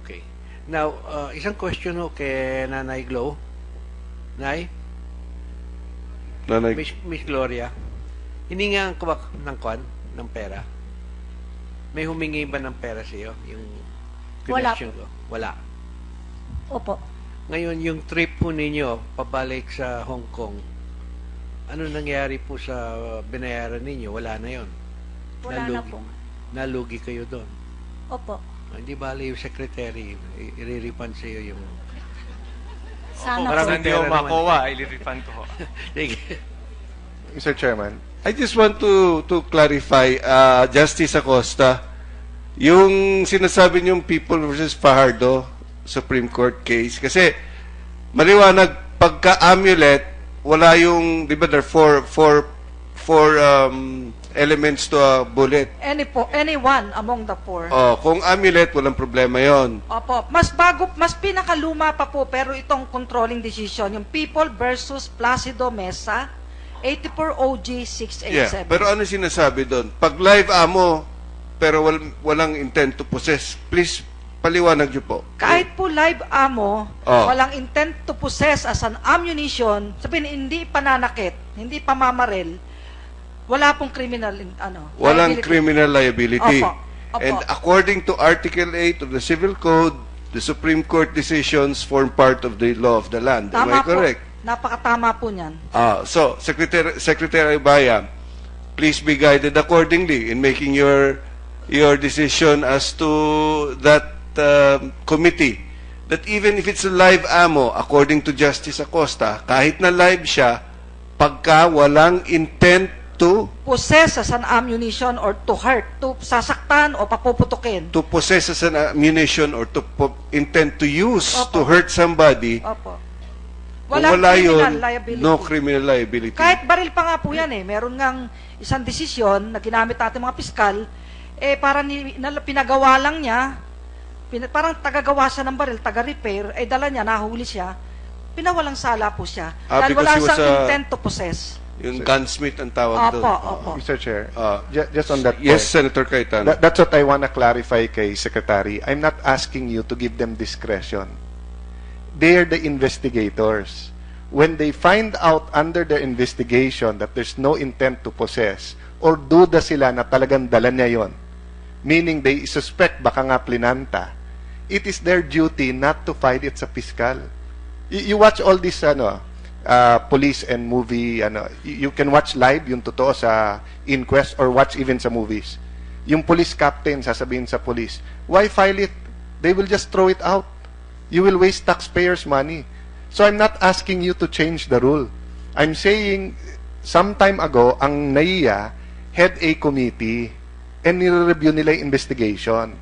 Okay. Now, isang question ho kay Nanay Glo. Nay? Nanay. Miss Gloria, hiningan ko ba ng pera? May humingi ba ng pera sa iyo? Yung Wala connection ko? Wala. Opo. Ngayon, yung trip po ninyo pabalik sa Hong Kong, ano nangyari po sa binayaran ninyo? Wala na yon. Wala na po. Nalugi kayo doon. Opo. Hindi bali yung secretary, iriripan sa iyo yung... Sana Para po. hindi ko makuha, ilirifan ko ho. Mr. Chairman, I just want to clarify, Justice Acosta, yung sinasabi niyong People versus Fajardo Supreme Court case, kasi maliwanag, pagka-amulet, wala yung, di ba, there are four elements to a bullet. Any one among the 4. Oh, kung amulet, walang problema yon. Opo, mas pinakaluma pa po, pero itong controlling decision, yung People versus Placido Mesa, 84 OG 687. Yeah, pero ano sinasabi doon? Pag live ammo, pero walang intent to possess, please, paliwanag niyo po. Kahit po live ammo, Oh. walang intent to possess as an ammunition, sabihin, hindi pananakit, hindi pamamaril, Wala pong criminal, Walang liability. criminal liability. Opo. Opo. And according to Article 8 of the Civil Code, the Supreme Court decisions form part of the law of the land. Am I Tama correct? po. Napakatama po niyan. So, Secretary Abaya, please be guided accordingly in making your decision as to that committee. That even if it's a live ammo, according to Justice Acosta, kahit na live siya, pagka walang intent to Possess as an ammunition or to hurt, to sasaktan o papuputukin. possess as an ammunition or to intend to use to Opo. hurt somebody, Opo. kung Walang wala criminal yun, liability. no criminal liability. Kahit baril pa nga po yan meron ngang isang desisyon na ginamit natin mga piskal, para pinagawa lang niya, parang tagagawa siya ng baril, taga-repair, dala niya, nahuli siya, pinawalang sala po siya. Dahil because wala he was siyang intent to possess. Yung gunsmith ang tawag doon. Opo. Mr. Chair, just on that Yes, point, Senator Cayetano. that's what I want to clarify kay Secretary. I'm not asking you to give them discretion. They're the investigators. When they find out under their investigation that there's no intent to possess, or duda sila na talagang dala niya yon, meaning they suspect baka nga plinanta, it is their duty not to file it sa piskal. You watch all this police and movie, you can watch live yung totoo sa inquest or watch even sa movies. Yung police captain sasabihin sa police, why file it? They will just throw it out. You will waste taxpayers' money. So I'm not asking you to change the rule. I'm saying some time ago, ang NAIA had a committee and nire-review nila yung investigation.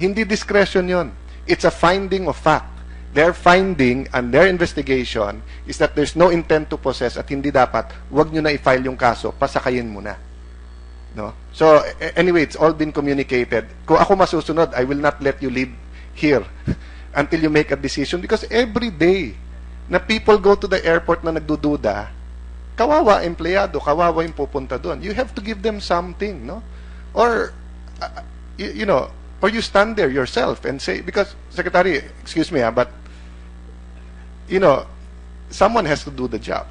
Hindi discretion yon. It's a finding of fact. Their finding and their investigation is that there's no intent to possess at hindi dapat, wag nyo na i-file yung kaso, pasakayin mo na. No? So, anyway, it's all been communicated. Kung ako masusunod, I will not let you leave here until you make a decision because every day na people go to the airport na nagdududa, kawawa empleyado, kawawa yung pupunta doon. You have to give them something, no? Or, or you stand there yourself and say, because, Secretary, excuse me, but, someone has to do the job.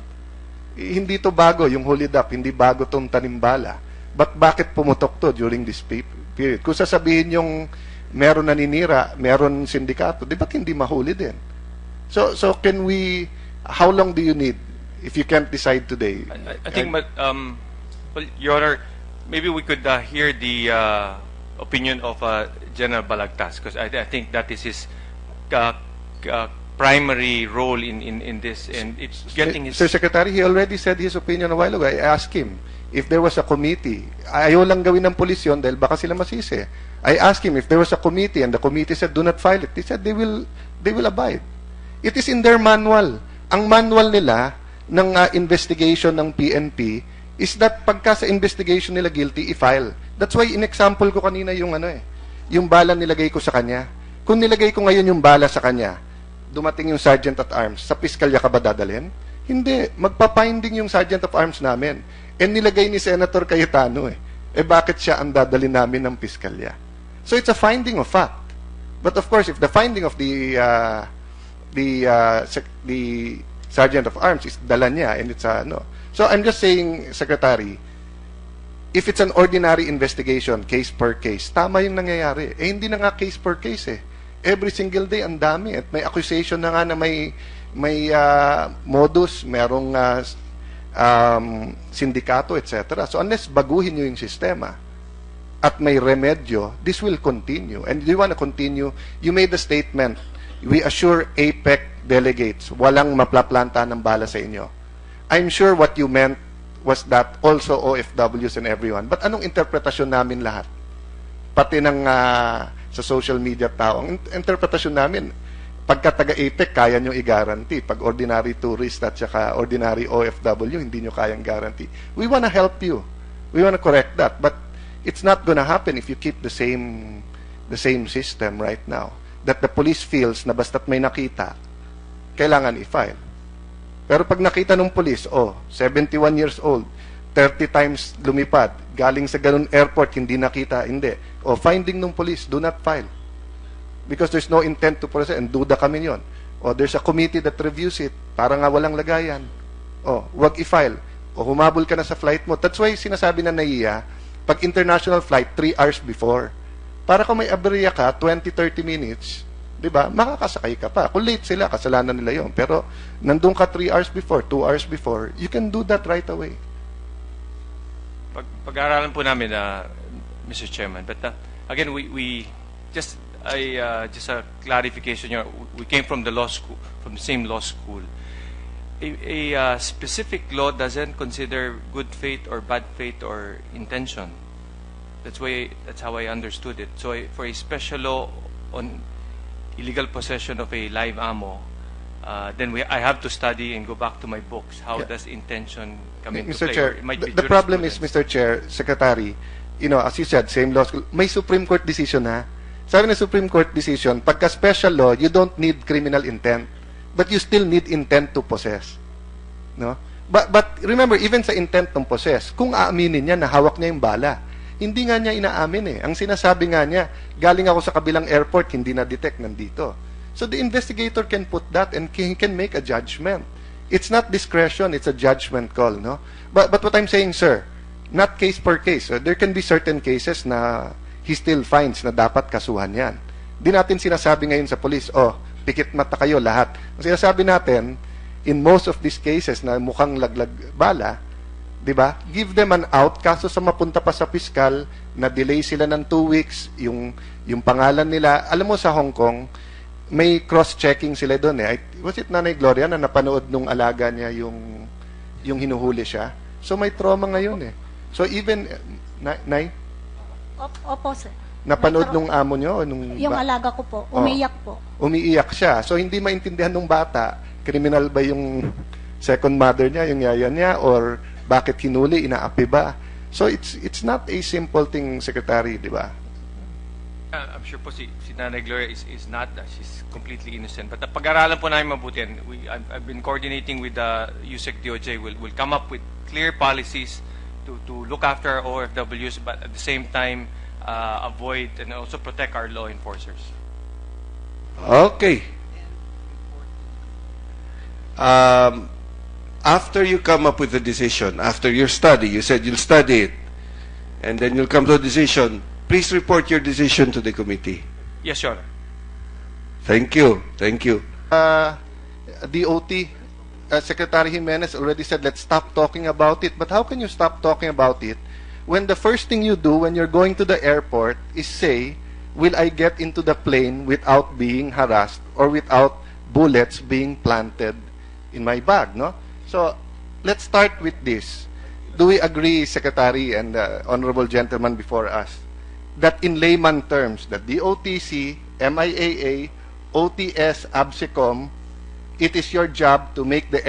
Hindi to bago, yung hold up, hindi bago tong tanimbala. But bakit pumutok to during this period? Kung sasabihin yung meron naninira, meron sindikato, di ba't hindi mahuli din? So can we, how long do you need if you can't decide today? I think, well, Your Honor, maybe we could hear the opinion of General Balagtas, because I think that is his primary role in this, and it's getting his... Sir Secretary, he already said his opinion a while ago. I asked him if there was a committee. Ayaw lang gawin ng pulis yun dahil baka sila masisi. I asked him if there was a committee and the committee said, do not file it. He said they will abide. It is in their manual. Ang manual nila ng investigation ng PNP is that pagka sa investigation nila guilty, i-file. That's why in-example ko kanina yung yung bala nilagay ko sa kanya. Kung nilagay ko ngayon yung bala sa kanya, dumating yung Sergeant at Arms, sa piskalya ka ba dadalhin? Hindi. Magpa-finding yung Sergeant of Arms namin. And nilagay ni Senator Cayetano bakit siya ang dadalhin namin ng piskalya? So it's a finding of fact. But of course, if the finding of the Sergeant of Arms is dala niya and it's So I'm just saying, Secretary, if it's an ordinary investigation, case per case, tama yung nangyayari. Hindi na nga case per case Every single day, ang dami. At may accusation na nga na may modus, merong sindikato, etc. So unless baguhin nyo yung sistema at may remedyo, this will continue. And you want to continue, you made a statement, we assure APEC delegates, walang maplaplanta ng bala sa inyo. I'm sure what you meant was that also OFWs and everyone. But anong interpretasyon namin lahat? Pati ng sa social media tao. Ang interpretasyon namin, pagka taga-APEC, kaya nyo i-guarantee. Pag ordinary tourist at saka ordinary OFW, hindi nyo kayang guarantee. We want to help you. We want to correct that. But it's not gonna happen if you keep the same system right now. That the police feels na basta't may nakita, kailangan i-file. Pero pag nakita ng police, 71 years old, 30 times lumipad, galing sa ganun airport, hindi nakita, hindi. Finding ng police, do not file. Because there's no intent to process, and duda kami yun. There's a committee that reviews it, para nga walang lagayan. Wag i-file. o humabol ka na sa flight mo. That's why sinasabi na NAIA, pag international flight, 3 hours before. Para kung may aberya ka, 20-30 minutes, di ba, makakasakay ka pa. Kung late sila, kasalanan nila yon. Pero nandun ka 3 hours before, 2 hours before, you can do that right away. Pag-aaralan po namin, Mr. Chairman. But again, we just a clarification. You know, we came from the law school, from the same law school. A specific law doesn't consider good faith or bad faith or intention. That's how I understood it. So for a special law on illegal possession of a live ammo, then I have to study and go back to my books. How does intention come into Mr. play? Chair, It might be the problem is, jurisprudence. Mr. Chair, Secretary, you know, as you said, same law school, may Supreme Court decision ha. Sabi ng Supreme Court decision, pagka special law, you don't need criminal intent, but you still need intent to possess. No? But remember, even sa intent ng possess, kung aaminin niya na hawak niya yung bala, hindi nga niya inaamin eh. Ang sinasabi nga niya, galing ako sa kabilang airport, hindi na-detect, nandito. So the investigator can put that and he can make a judgment. It's not discretion, it's a judgment call, no? But what I'm saying, sir, not case per case. So there can be certain cases na he still finds na dapat kasuhan yan. Di natin sinasabi ngayon sa police, oh, pikit mata kayo lahat. Ang sinasabi natin, in most of these cases na mukhang Laglagbala, di ba? Give them an out, kaso sa mapunta pa sa piskal, na delay sila ng 2 weeks, yung pangalan nila. Alam mo sa Hong Kong, may cross-checking sila doon eh. Was it Nanay Gloria na napanood nung alaga niya yung hinuhuli siya? So may trauma ngayon eh. So even, Nay? Opo, sir. Napanood nung amo nyo? Yung alaga ko po, umiiyak po. Umiiyak siya. So hindi maintindihan nung bata, criminal ba yung second mother niya, yung yaya niya, or bakit hinuli, inaapi ba? So it's not a simple thing, Secretary, di ba? I'm sure po si Nanay Gloria is not, she's completely innocent. But pag-aralan po namin mabuti, and I've been coordinating with the Usec DOJ, will come up with clear policies to look after our OFWs, but at the same time, avoid and also protect our law enforcers. Okay. After you come up with a decision, after your study, you said you'll study it, and then you'll come to a decision, please report your decision to the committee. Yes, Your Honor. Thank you. Thank you. DOT, Secretary Jimenez already said, let's stop talking about it. But how can you stop talking about it when the first thing you do when you're going to the airport is say, will I get into the plane without being harassed or without bullets being planted in my bag, no? So, let's start with this. Do we agree, Secretary and honorable gentleman before us, that in layman terms, that the DOTC, MIAA, OTS, ABSECOM, it is your job to make the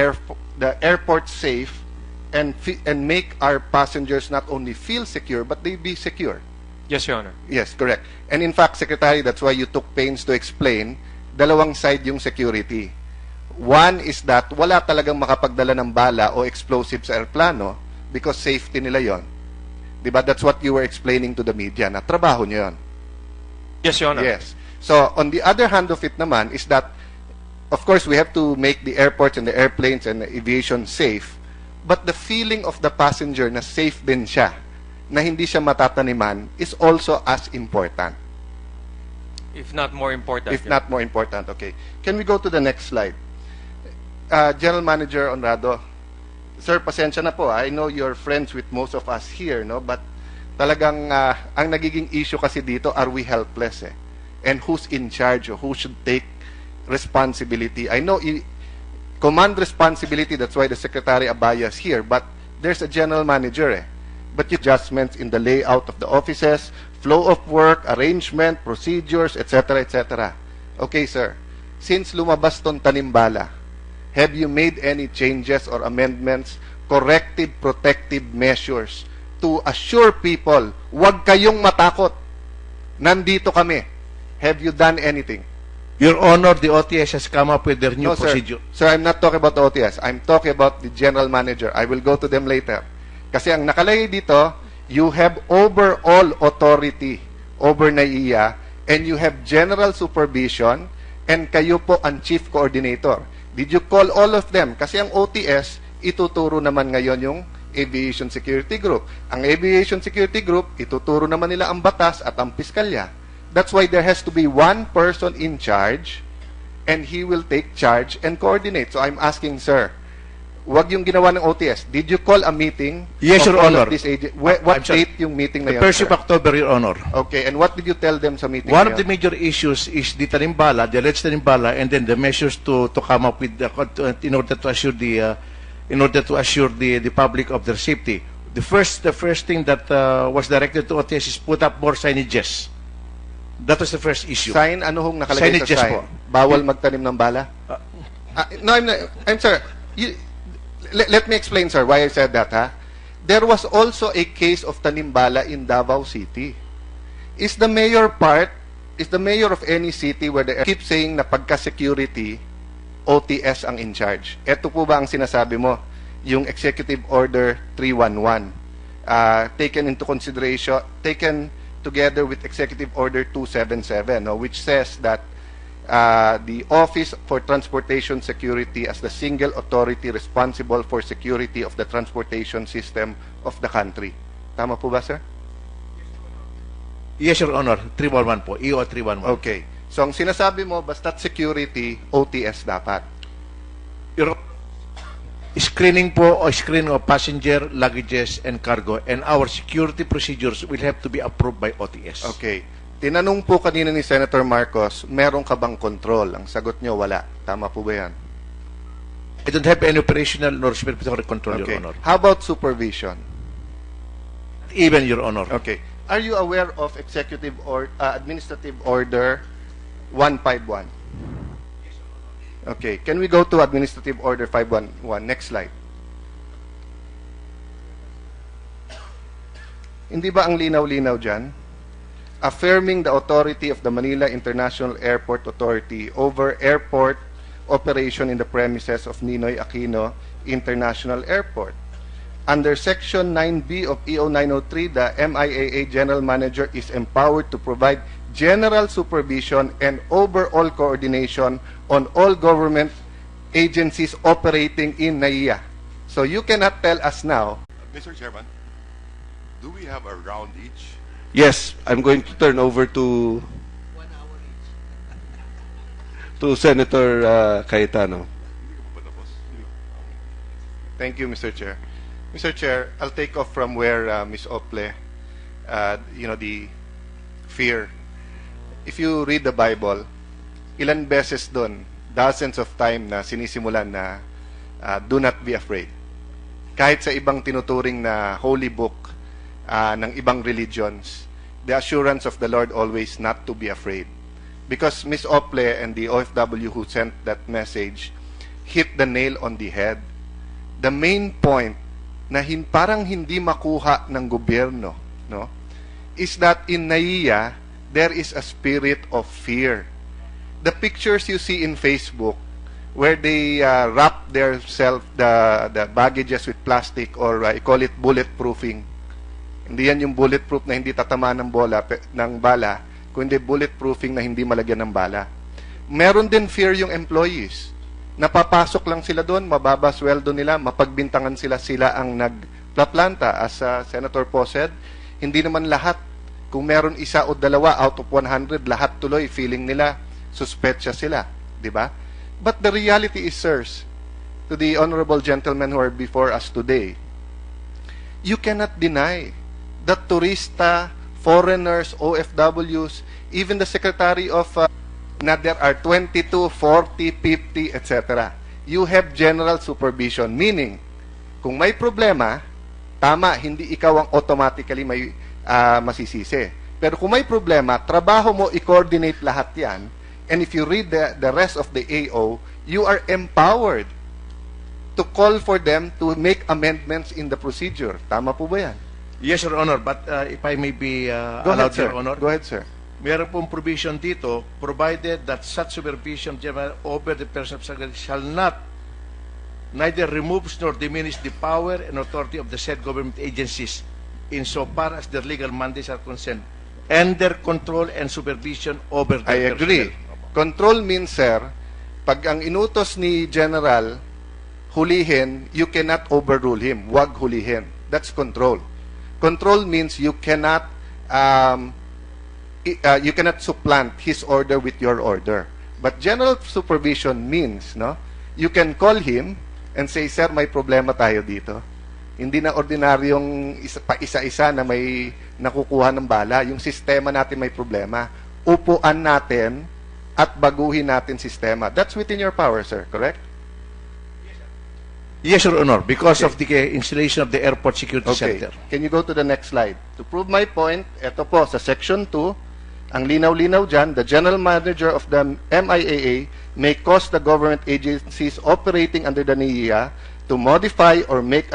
airport safe and make our passengers not only feel secure, but they be secure? Yes, Your Honor. Yes, correct. And in fact, Secretary, that's why you took pains to explain, dalawang side yung security. One is that wala talagang makapagdala ng bala o explosives sa aeroplano because safety nila yon. Diba? That's what you were explaining to the media, na trabaho nyo yun. Yes, Your Honor. Yes. So, on the other hand of it naman is that, of course, we have to make the airports and the airplanes and the aviation safe, but the feeling of the passenger na safe din siya, na hindi siya matataniman, is also as important. If not more important. If not more important, okay. Can we go to the next slide? General Manager Honrado, sir, pasensya na po. I know you're friends with most of us here, no? But talagang ang nagiging issue kasi dito, are we helpless eh? And who's in charge or who should take responsibility? I know command responsibility, that's why the Secretary Abaya is here, but there's a general manager eh. But you adjustments in the layout of the offices, flow of work, arrangement, procedures, etc., etc. Okay, sir. Since lumabas tong tanimbala, have you made any changes or amendments, corrective, protective measures to assure people, wag kayong matakot, nandito kami? Have you done anything? Your Honor, the OTS has come up with their new procedure. Sir, I'm not talking about the OTS. I'm talking about the general manager. I will go to them later. Kasi ang nakalagay dito, you have overall authority over NAIA and you have general supervision and kayo po ang chief coordinator. Did you call all of them? Kasi ang OTS, ituturo naman ngayon yung Aviation Security Group. Ang Aviation Security Group, ituturo naman nila ang batas at ang piskalya. That's why there has to be one person in charge and he will take charge and coordinate. So I'm asking, sir, wag yung ginawa ng OTS. Did you call a meeting? Yes, Your Honor. What date yung meeting na The yun, 1st sir? of October, Your Honor. Okay, and what did you tell them sa meeting One na of the yun? major issues is the tanimbala, the alleged tanimbala, and then the measures to come up with in order to assure the public of their safety. The first thing that was directed to OTS is put up more signages. That was the first issue. Sign, ano hong nakalagay Signages sa sign? po. Bawal magtanim ng bala? No, I'm sorry. Let me explain, sir, why I said that, ha? There was also a case of tanimbala in Davao City. Is the mayor of any city where they keep saying na pagka-security, OTS ang in charge? Ito po ba ang sinasabi mo? Yung Executive Order 311, taken into consideration, taken together with Executive Order 277, no, which says that the Office for Transportation Security as the single authority responsible for security of the transportation system of the country. Tama po ba, sir? Yes, Your Honor. 311 po. EO 311. Okay. So, ang sinasabi mo, basta't security, OTS dapat. Your screening po o screening of passenger, luggages, and cargo, and our security procedures will have to be approved by OTS. Okay. Tinanong po kanina ni Senator Marcos, meron ka bang control? Ang sagot nyo, wala. Tama po ba yan? I don't have any operational nor supervisory control, Okay. Your Honor. How about supervision? Even, Your Honor. Okay. Are you aware of Executive or Administrative Order 151? Okay. Can we go to Administrative Order 511? Next slide. Hindi ba ang linaw-linaw dyan? Affirming the authority of the Manila International Airport Authority over airport operation in the premises of Ninoy Aquino International Airport. Under Section 9B of EO 903, the MIAA General Manager is empowered to provide general supervision and overall coordination on all government agencies operating in NAIA. So you cannot tell us now. Mr. Chairman, do we have a round each? Yes, I'm going to turn over to Senator Cayetano. Thank you, Mr. Chair. Mr. Chair, I'll take off from where Ms. Ople, the fear. If you read the Bible, ilan beses doon, dozens of time na sinisimulan na do not be afraid. Kahit sa ibang tinuturing na holy book ng ibang religions, the assurance of the Lord always not to be afraid. Because Ms. Ople and the OFW who sent that message hit the nail on the head. The main point na parang hindi makuha ng gobyerno, no, is that in NAIA, there is a spirit of fear. The pictures you see in Facebook where they wrap the baggages with plastic, or I call it bulletproofing. Hindi yan yung bulletproof na hindi tatamaan ng bala, kundi bulletproofing na hindi malagyan ng bala. Meron din fear yung employees. Napapasok lang sila doon, mababa sweldo nila, mapagbintangan sila ang nagplaplanta. As Senator Po said, hindi naman lahat. Kung meron isa o dalawa out of 100, lahat tuloy, feeling nila, suspetsya sila. Diba? But the reality is, sirs, to the honorable gentlemen who are before us today, you cannot deny that turista, foreigners, OFWs, even the Secretary of na there are 22, 40, 50, etc. You have general supervision, meaning, kung may problema, tama, hindi ikaw ang automatically may masisisi. Pero kung may problema, trabaho mo i-coordinate lahat yan, and if you read the rest of the AO, you are empowered to call for them to make amendments in the procedure. Tama po ba yan? Yes, Your Honor, but if I may be Go allowed, ahead, sir. Your Honor. Go ahead, sir. Meron pong provision dito, provided that such supervision over the person of secretary shall not neither removes nor diminish the power and authority of the said government agencies insofar as their legal mandates are concerned, and their control and supervision over I their agree. personnel. Control means, sir, pag ang inutos ni General hulihin, you cannot overrule him. Wag hulihin. That's control. Control means you cannot supplant his order with your order. But general supervision means, no, you can call him and say, sir, may problema tayo dito. Hindi na ordinaryong isa-isa na may nakukuha ng bala. Yung sistema natin may problema. Upuan natin at baguhin natin sistema. That's within your power, sir, correct? Yes, Your Honor, because of the installation of the Airport Security Okay. Center. Can you go to the next slide? To prove my point, ito po, sa Section 2, ang linaw-linaw dyan, the General Manager of the MIAA may cause the government agencies operating under the NAIA to modify or make